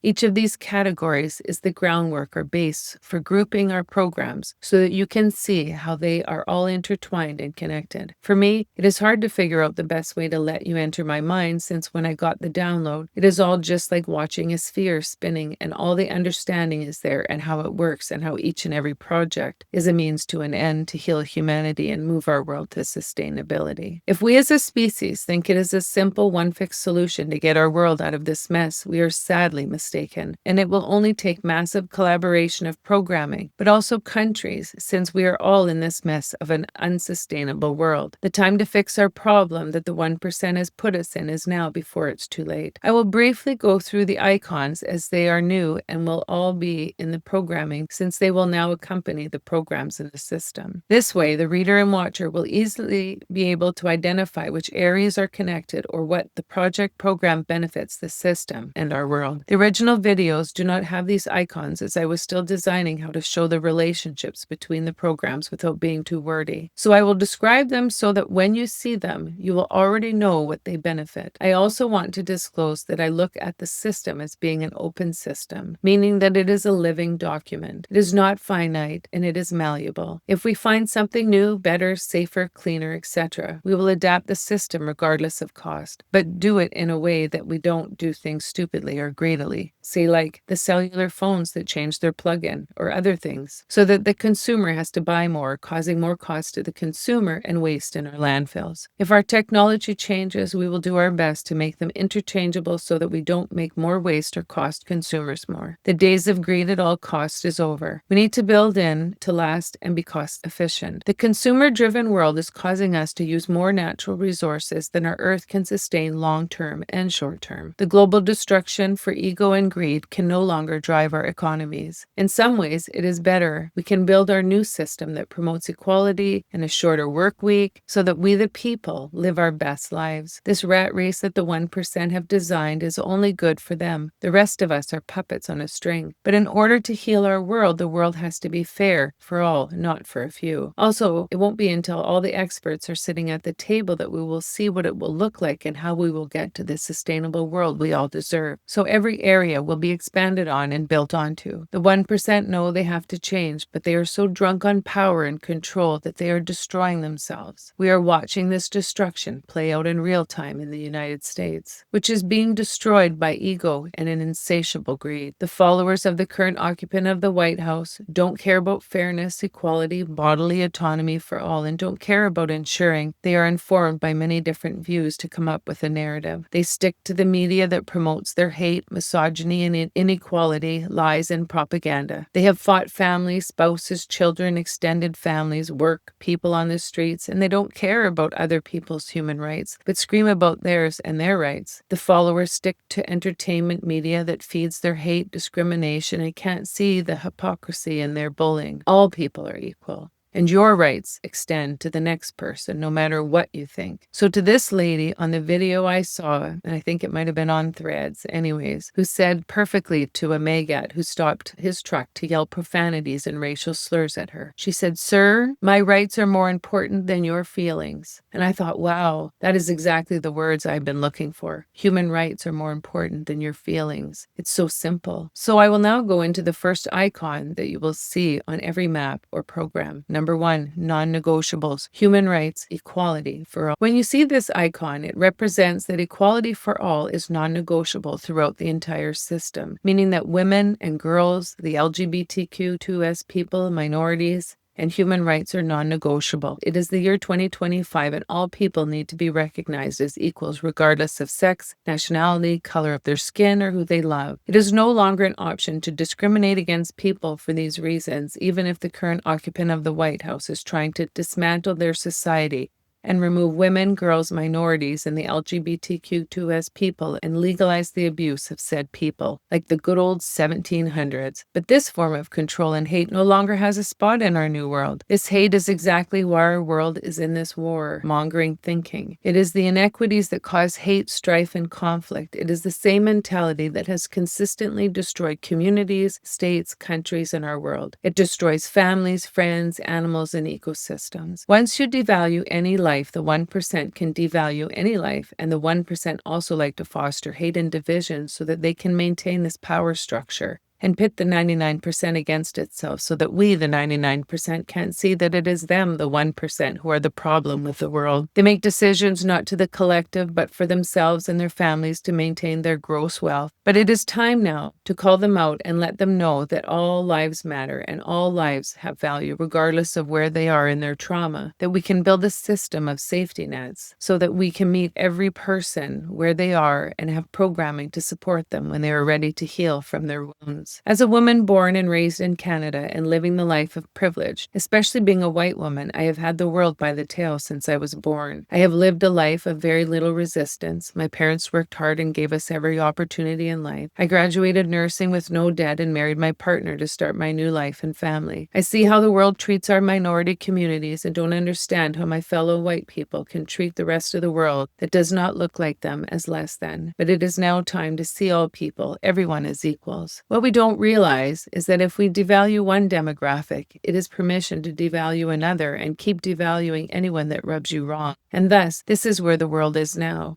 Each of these categories is the groundwork or base for grouping our programs so that you can see how they are all intertwined and connected. For me, it is hard to figure out the best way to let you enter my mind, since when I got the download, it is all just like watching a sphere spinning, and all the understanding is there and how it works and how each and every project is a means to an end to heal humanity and move our world to sustainability. If we as a species think it is a simple one-fix solution to get our world out of this mess, we are sadly mistaken, and it will only take massive collaboration of programming, but also countries, since we are all in this mess of an unsustainable world. The time to fix our problem that the 1% has put us in is now, before it's too late. I will briefly go through the icons as they are new and will all be in the programming, since they will now accompany the programs in the system. This way, the reader and watcher will easily be able to identify which areas are connected or what the project program benefits the system and our world. The original videos do not have these icons, as I was still designing how to show the relationships between the programs without being too wordy. So I will describe them so that when you see them, you will already know what they benefit. I also want to disclose that I look at the system as being an open system, meaning that it is a living document. It is not finite and it is malleable. If we find something new, better, safer, cleaner, etc., we will adapt the system regardless of cost, but do it in a way that we don't do things stupidly or greedily. Say like the cellular phones that change their plug-in or other things, so that the consumer has to buy more, causing more cost to the consumer and waste in our landfills. If our technology changes, we will do our best to make them interchangeable so that we don't make more waste or cost consumers more. The days of greed at all costs is over. We need to build in to last and be cost efficient. The consumer-driven world is causing us to use more natural resources than our Earth can sustain long-term and short-term. The global destruction for ego and greed can no longer drive our economies. In some ways, it is better. We can build our new system that promotes equality and a shorter work week so that we, the people, live our best lives. This rat race that the 1% have designed is only good for them. The rest of us are puppets on a string. But in order to heal our world, the world has to be fair for all, not for a few. Also, it won't be until all the experts are sitting at the table that we will see what it will look like and how we will get to the sustainable world we all deserve. So every area will be expanded on and built onto. The 1% know they have to change, but they are so drunk on power and control that they are destroying themselves. We are watching this destruction play out in real time in the United States, which is being destroyed by ego and an insatiable greed. The followers of the current occupant of the White House don't care about fairness, equality, bodily autonomy for all, and don't care about ensuring they are informed by many different views to come up with a narrative. They stick to the media that promotes their hate, misogyny, and inequality, lies, and propaganda. They have fought families, spouses, children, extended families, work, people on the streets, and they don't care about other people's human rights, but scream about theirs and their rights. The followers stick to entertainment media that feeds their hate, discrimination, and can't see the hypocrisy in their bullying. All people are equal, and your rights extend to the next person, no matter what you think. So to this lady on the video I saw, and I think it might have been on Threads anyways, who said perfectly to a maggot who stopped his truck to yell profanities and racial slurs at her. She said, "Sir, my rights are more important than your feelings." And I thought, wow, that is exactly the words I've been looking for. Human rights are more important than your feelings. It's so simple. So I will now go into the first icon that you will see on every map or program. Number 1, non-negotiables, human rights, equality for all. When you see this icon, it represents that equality for all is non-negotiable throughout the entire system, meaning that women and girls, the LGBTQ2S people, minorities, and human rights are non-negotiable. It is the year 2025, and all people need to be recognized as equals regardless of sex, nationality, color of their skin, or who they love. It is no longer an option to discriminate against people for these reasons, even if the current occupant of the White House is trying to dismantle their society and remove women, girls, minorities, and the LGBTQ2S people and legalize the abuse of said people, like the good old 1700s. But this form of control and hate no longer has a spot in our new world. This hate is exactly why our world is in this war-mongering thinking. It is the inequities that cause hate, strife, and conflict. It is the same mentality that has consistently destroyed communities, states, countries, and our world. It destroys families, friends, animals, and ecosystems. Once you devalue any life life, the 1% can devalue any life, and the 1% also like to foster hate and division so that they can maintain this power structure and pit the 99% against itself so that we, the 99%, can't see that it is them, the 1%, who are the problem with the world. They make decisions not to the collective, but for themselves and their families to maintain their gross wealth. But it is time now to call them out and let them know that all lives matter and all lives have value, regardless of where they are in their trauma, that we can build a system of safety nets so that we can meet every person where they are and have programming to support them when they are ready to heal from their wounds. As a woman born and raised in Canada and living the life of privilege, especially being a white woman, I have had the world by the tail since I was born. I have lived a life of very little resistance. My parents worked hard and gave us every opportunity in life. I graduated nursing with no debt and married my partner to start my new life and family. I see how the world treats our minority communities and don't understand how my fellow white people can treat the rest of the world that does not look like them as less than. But it is now time to see all people, everyone, as equals. What we don't realize is that if we devalue one demographic, it is permission to devalue another and keep devaluing anyone that rubs you wrong. And thus, this is where the world is now.